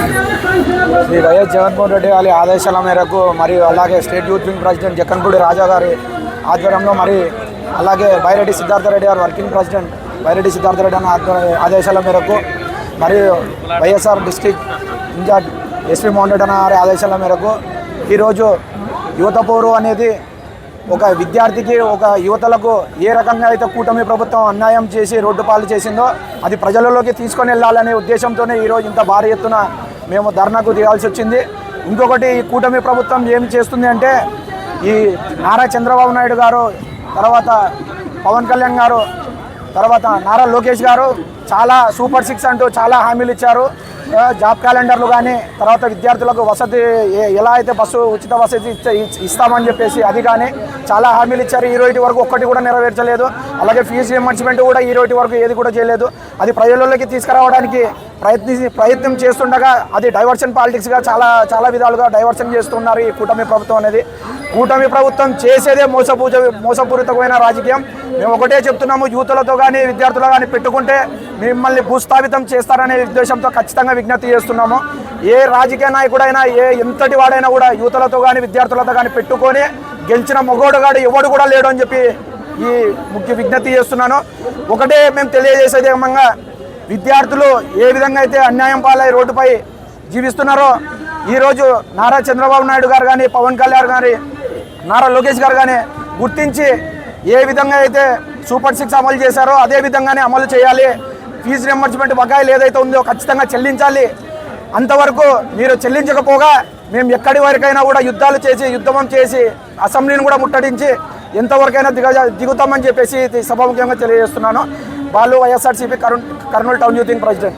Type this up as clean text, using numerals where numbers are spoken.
Shri YS Jaganmohan Reddy గారి ఆదేశాల మేరకు మరియు అలాగే state youth wing president Jakkanpudi Raja గారి ఆధ్వర్యంలో మరి అలాగే బైరెడ్డి సిద్ధార్థ రెడ్డి గారు వర్కింగ్ ప్రెసిడెంట్ బైరెడ్డి సిద్ధార్థ రెడ్డి అనే ఆదేశాల మేరకు మరియు YSR district incharge SP Mohan Reddy గారి ఆదేశాల మేరకు ఈరోజు యువత పోరు అనేది ఒక విద్యార్థికి ఒక యువతలకు ఏ రకంగా అయితే కూటమి ప్రభుత్వం అన్యాయం చేసి రోడ్డు పాలు చేసిందో అది ప్రజలలోకి తీసుకొని వెళ్ళాలనే ఉద్దేశంతోనే ఈరోజు ఇంత భారీ ఎత్తున మేము ధర్నాకు దిగాల్సి వచ్చింది. ఇంకొకటి ఈ కూటమి ప్రభుత్వం ఏం చేస్తుంది అంటే ఈ నారా చంద్రబాబు నాయుడు గారు, తర్వాత పవన్ కళ్యాణ్ గారు, తర్వాత నారా లోకేష్ గారు చాలా సూపర్ 6 అంటూ చాలా హామీలు ఇచ్చారు. జాబ్ క్యాలెండర్లు కానీ, తర్వాత విద్యార్థులకు వసతి ఎలా అయితే బస్సు ఉచిత వసతి ఇస్తామని చెప్పేసి అది కానీ చాలా హామీలు ఇచ్చారు. ఈ రోజు వరకు ఒక్కటి కూడా నెరవేర్చలేదు. అలాగే ఫీజు రియంబర్స్మెంట్ కూడా ఈ రోజు వరకు ఏది కూడా చేయలేదు. అది ప్రజల్లోకి తీసుకురావడానికి ప్రయత్నం చేస్తుండగా అది డైవర్షన్ పాలిటిక్స్గా చాలా విధాలుగా డైవర్షన్ చేస్తున్నారు ఈ కూటమి ప్రభుత్వం అనేది. కూటమి ప్రభుత్వం చేసేదే మోసపూరితమైన రాజకీయం. మేము ఒకటే చెప్తున్నాము, యూతులతో కానీ విద్యార్థులు కానీ పెట్టుకుంటే మిమ్మల్ని భూస్థాపితం చేస్తారనే ఉద్దేశంతో ఖచ్చితంగా విజ్ఞప్తి చేస్తున్నాము. ఏ రాజకీయ నాయకుడైనా ఎంతటి వాడైనా కూడా యూతులతో కానీ విద్యార్థులతో కానీ పెట్టుకొని గెలిచిన మొగోడుగాడు ఎవడు కూడా లేడు అని చెప్పి ఈ ముఖ్య విజ్ఞప్తి చేస్తున్నాను. ఒకటే మేము తెలియజేసేది ఏమంగా, విద్యార్థులు ఏ విధంగా అయితే అన్యాయం పాలై రోడ్డుపై జీవిస్తున్నారో ఈరోజు నారా చంద్రబాబు నాయుడు గారు కానీ, పవన్ కళ్యాణ్ గారి, నారా లోకేష్ గారు కానీ గుర్తించి ఏ విధంగా అయితే సూపర్ 6 అమలు చేశారో అదే విధంగానే అమలు చేయాలి. ఫీజు రియంబర్స్మెంట్ బకాయిలు ఏదైతే ఉందో ఖచ్చితంగా చెల్లించాలి. అంతవరకు మీరు చెల్లించకపోగా మేము ఎక్కడి వరకైనా కూడా యుద్ధం చేసి అసెంబ్లీని కూడా ముట్టడించి ఎంతవరకైనా దిగుతామని చెప్పేసి సభాముఖ్యంగా తెలియజేస్తున్నాను. Balu YSRCP Kurnool town youth wing president.